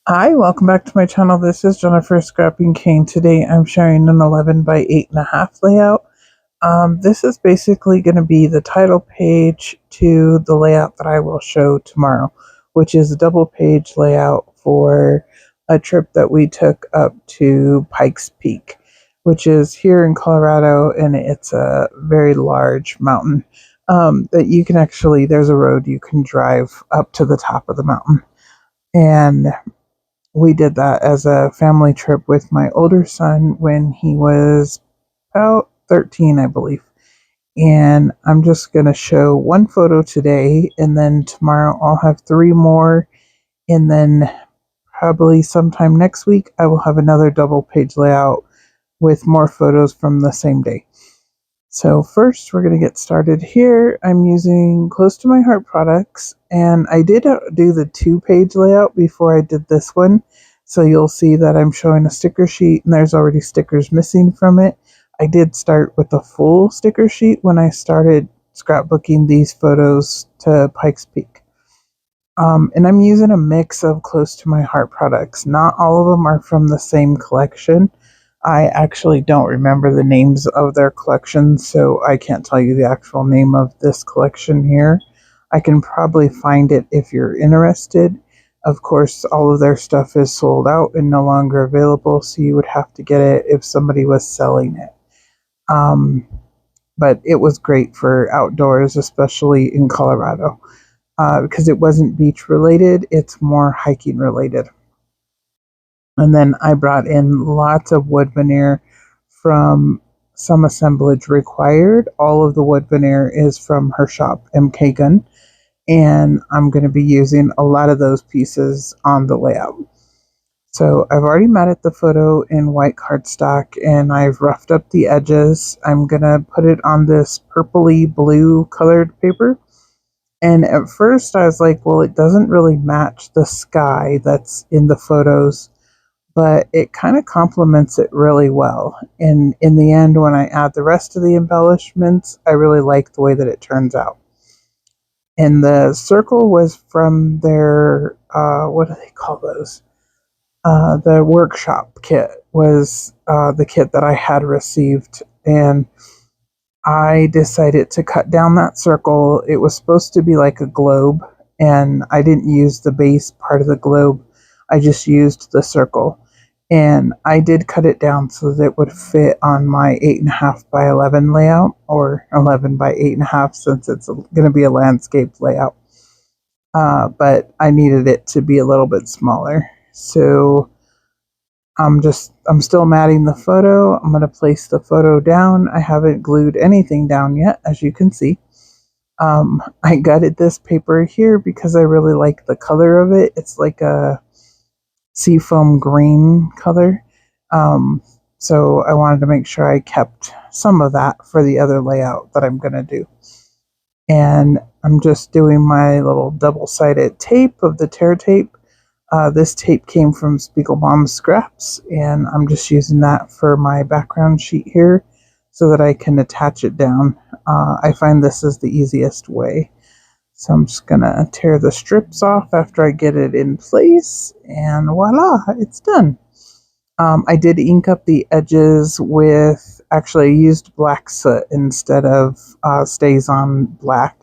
Hi, welcome back to my channel. This is Jennifer Scrapping Cane. Today I'm sharing an 11 by 8.5 layout. This is basically going to be the title page to the layout that I will show tomorrow, which is a double page layout for a trip that we took up to Pikes Peak, which is here in Colorado, and it's a very large mountain that you can actually, there's a road you can drive up to the top of the mountain. And we did that as a family trip with my older son when he was about 13, I believe. And I'm just going to show one photo today, and then tomorrow I'll have three more, and then probably sometime next week I will have another double page layout with more photos from the same day. So first we're going to get started here. I'm using Close to My Heart products, and I did do the 2-page layout before I did this one. So you'll see that I'm showing a sticker sheet and there's already stickers missing from it. I did start with the full sticker sheet when I started scrapbooking these photos to Pikes Peak. And I'm using a mix of Close to My Heart products. Not all of them are from the same collection. I actually don't remember the names of their collections, so I can't tell you the actual name of this collection here. I can probably find it if you're interested. Of course, all of their stuff is sold out and no longer available, so you would have to get it if somebody was selling it. But it was great for outdoors, especially in Colorado, because it wasn't beach related, it's more hiking related. And then I brought in lots of wood veneer from Some Assemblage Required. All of the wood veneer is from her shop, MK Gunn. And I'm going to be using a lot of those pieces on the layout. So I've already matted the photo in white cardstock and I've roughed up the edges. I'm going to put it on this purpley blue colored paper. And at first I was like, well, it doesn't really match the sky that's in the photos, but it kind of complements it really well. And in the end, when I add the rest of the embellishments, I really like the way that it turns out. And the circle was from their, what do they call those? The workshop kit was the kit that I had received. And I decided to cut down that circle. It was supposed to be like a globe, and I didn't use the base part of the globe. I just used the circle. And I did cut it down so that it would fit on my 8.5 by 11 layout, or 11 by 8.5 since it's going to be a landscape layout. But I needed it to be a little bit smaller. So I'm still matting the photo. I'm going to place the photo down. I haven't glued anything down yet, as you can see. I gutted this paper here because I really like the color of it. It's like a seafoam green color. So I wanted to make sure I kept some of that for the other layout that I'm going to do. And I'm just doing my little double-sided tape of the tear tape. This tape came from Spiegelmom Scraps, and I'm just using that for my background sheet here so that I can attach it down. I find this is the easiest way. So I'm just going to tear the strips off after I get it in place, and voila, it's done. I did ink up the edges with, actually I used black soot instead of Stays On black.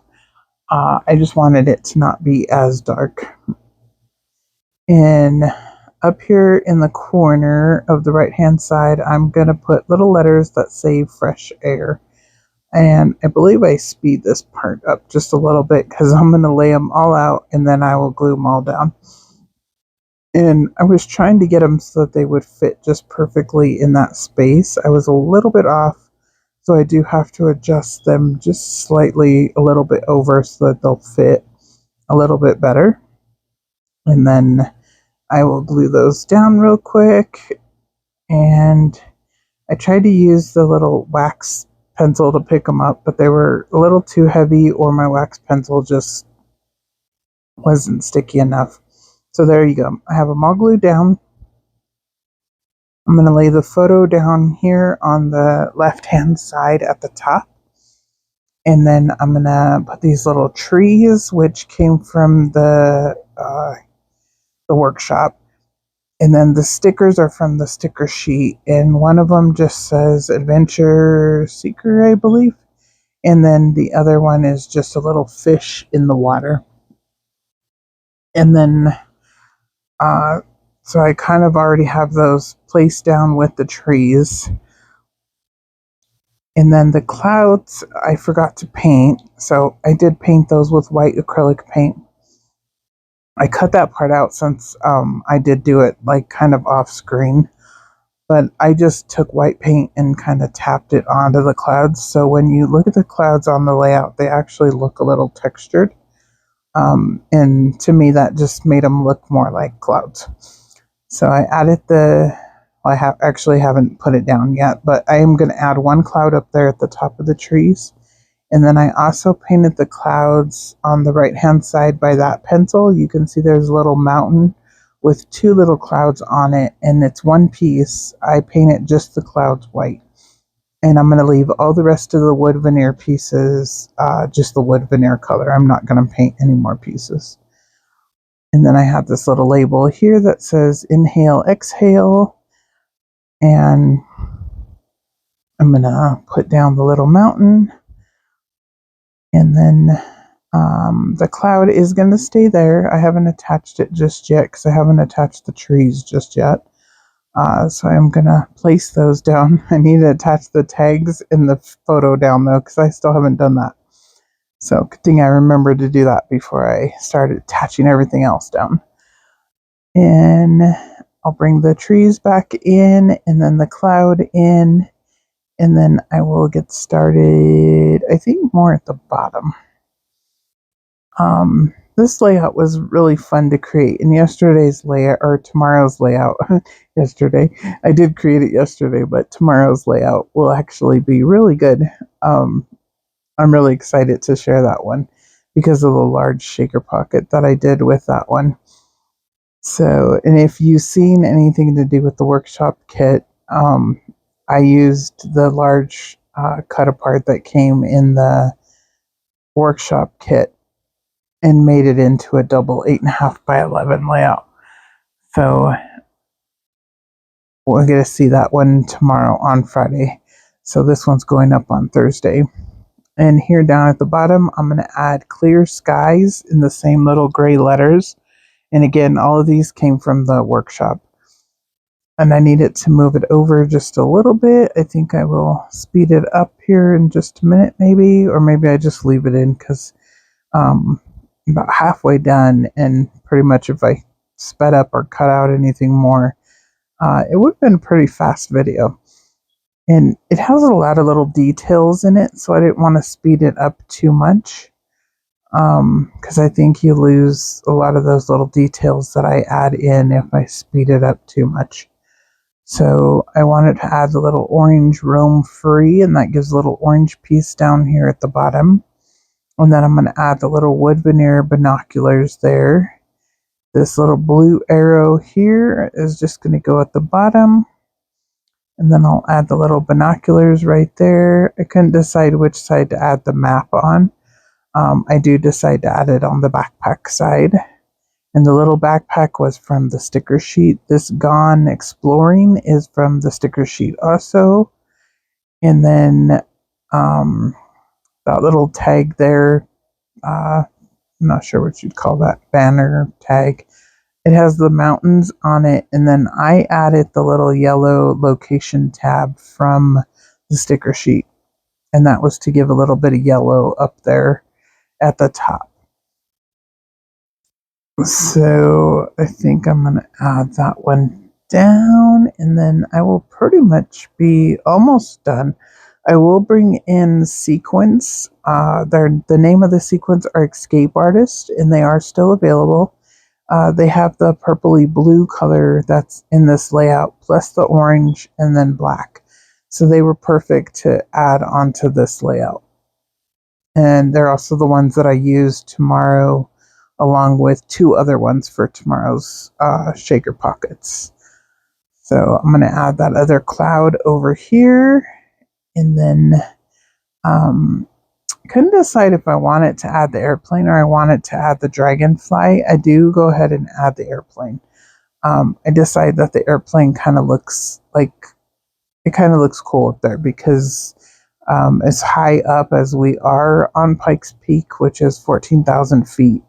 I just wanted it to not be as dark. And up here in the corner of the right hand side, I'm going to put little letters that say fresh air. And I believe I speed this part up just a little bit because I'm going to lay them all out and then I will glue them all down. And I was trying to get them so that they would fit just perfectly in that space. I was a little bit off, so I do have to adjust them just slightly a little bit over so that they'll fit a little bit better. And then I will glue those down real quick. And I tried to use the little wax pencil to pick them up, but they were a little too heavy, or my wax pencil just wasn't sticky enough. So there you go. I have them all glued down. I'm going to lay the photo down here on the left-hand side at the top. And then I'm going to put these little trees, which came from the workshop. And then the stickers are from the sticker sheet, and one of them just says Adventure Seeker, I believe. And then the other one is just a little fish in the water. And then, so I kind of already have those placed down with the trees. And then the clouds, I forgot to paint. So I did paint those with white acrylic paint. I cut that part out since I did do it like kind of off screen. But I just took white paint and kind of tapped it onto the clouds. So when you look at the clouds on the layout, they actually look a little textured. And to me, that just made them look more like clouds. So I added well, I actually haven't put it down yet, but I am going to add one cloud up there at the top of the trees. And then I also painted the clouds on the right-hand side by that pencil. You can see there's a little mountain with two little clouds on it, and it's one piece. I painted just the clouds white. And I'm going to leave all the rest of the wood veneer pieces, just the wood veneer color. I'm not going to paint any more pieces. And then I have this little label here that says inhale, exhale. And I'm going to put down the little mountain. And then the cloud is going to stay there. I haven't attached it just yet because I haven't attached the trees just yet. So I'm going to place those down. I need to attach the tags in the photo down though because I still haven't done that. So good thing I remembered to do that before I started attaching everything else down. And I'll bring the trees back in and then the cloud in. And then I will get started, I think, more at the bottom. This layout was really fun to create. In yesterday's layout, or tomorrow's layout, yesterday, I did create it yesterday, but tomorrow's layout will actually be really good. I'm really excited to share that one because of the large shaker pocket that I did with that one. So, and if you've seen anything to do with the workshop kit, I used the large cut apart that came in the workshop kit and made it into a double 8.5 by 11 layout. So we're going to see that one tomorrow on Friday. So this one's going up on Thursday. And here down at the bottom, I'm going to add clear skies in the same little gray letters. And again, all of these came from the workshop. And I needed to move it over just a little bit. I think I will speed it up here in just a minute maybe, or maybe I just leave it in because I'm about halfway done, and pretty much if I sped up or cut out anything more, it would have been a pretty fast video. And it has a lot of little details in it, so I didn't want to speed it up too much because I think you lose a lot of those little details that I add in if I speed it up too much. So I wanted to add the little orange roam free, and that gives a little orange piece down here at the bottom. And then I'm going to add the little wood veneer binoculars there. This little blue arrow here is just going to go at the bottom. And then I'll add the little binoculars right there. I couldn't decide which side to add the map on. I do decide to add it on the backpack side. And the little backpack was from the sticker sheet. This Gunn Exploring is from the sticker sheet also. And then that little tag there, I'm not sure what you'd call that, banner tag. It has the mountains on it. And then I added the little yellow location tab from the sticker sheet. And that was to give a little bit of yellow up there at the top. So I think I'm going to add that one down, and then I will pretty much be almost done. I will bring in sequins. The name of the sequins are Escape Artist, and they are still available. They have the purpley blue color that's in this layout, plus the orange and then black. So they were perfect to add onto this layout. And they're also the ones that I use tomorrow, along with two other ones for tomorrow's shaker pockets. So I'm going to add that other cloud over here. And then couldn't decide if I wanted to add the airplane or I wanted to add the dragonfly. I do go ahead and add the airplane. I decided that the airplane kind of looks like it kind of looks cool up there because as high up as we are on Pikes Peak, which is 14,000 feet,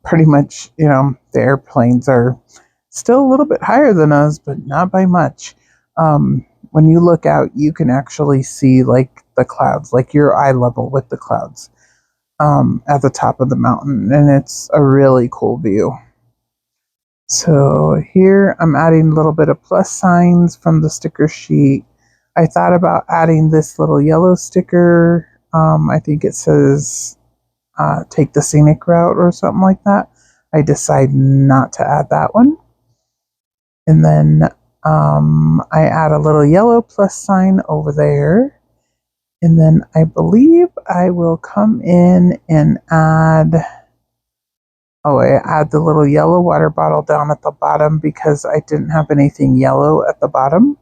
pretty much, the airplanes are still a little bit higher than us, but not by much. When you look out, you can actually see like the clouds, like your eye level with the clouds at the top of the mountain, and it's a really cool view. So here I'm adding a little bit of plus signs from the sticker sheet. I thought about adding this little yellow sticker. I think it says take the scenic route or something like that. I decide not to add that one. And then I add a little yellow plus sign over there. And then I believe I will come in and add the little yellow water bottle down at the bottom because I didn't have anything yellow at the bottom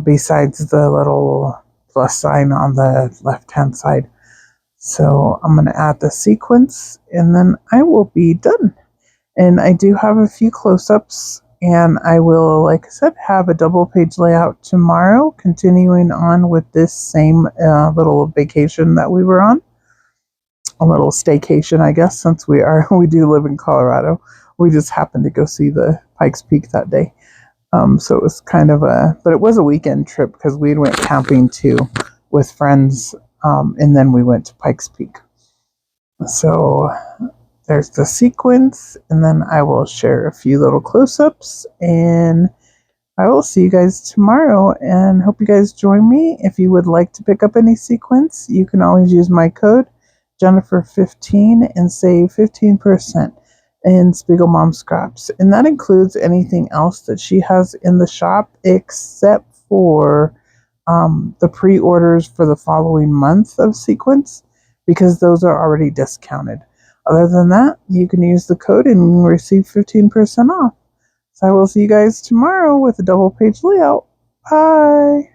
besides the little plus sign on the left-hand side. So I'm going to add the sequence and then I will be done. And I do have a few close-ups and I will, like I said, have a double page layout tomorrow, continuing on with this same little vacation that we were on. A little staycation, I guess, since we do live in Colorado. We just happened to go see the Pikes Peak that day. So it was kind of but it was a weekend trip because we went camping too with friends, and then we went to Pikes Peak. So there's the sequence, and then I will share a few little close-ups, and I will see you guys tomorrow, and hope you guys join me. If you would like to pick up any sequence, you can always use my code Jennifer15 and save 15% in Spiegelmom Scraps. And that includes anything else that she has in the shop except for the pre-orders for the following month of sequence, because those are already discounted. Other than that, you can use the code and receive 15% off. So I will see you guys tomorrow with a double page layout. Bye!